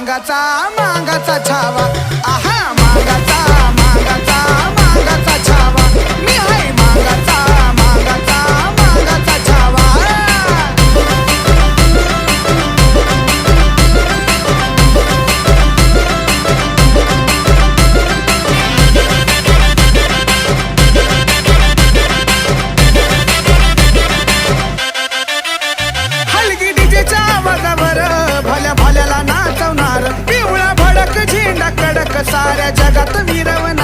मांगाचा मांगाचा छावा, आहा मांगाचा मांगाचा मांगाचा छावा, मी हाय मांगाचा मांगाचा मांगाचा छावा. हलगी डीजेच्या आवाजावर भल्या भाल्याला नाचवणार, पिवळा भडक झेंडा कडक साऱ्या जगात विरवणार.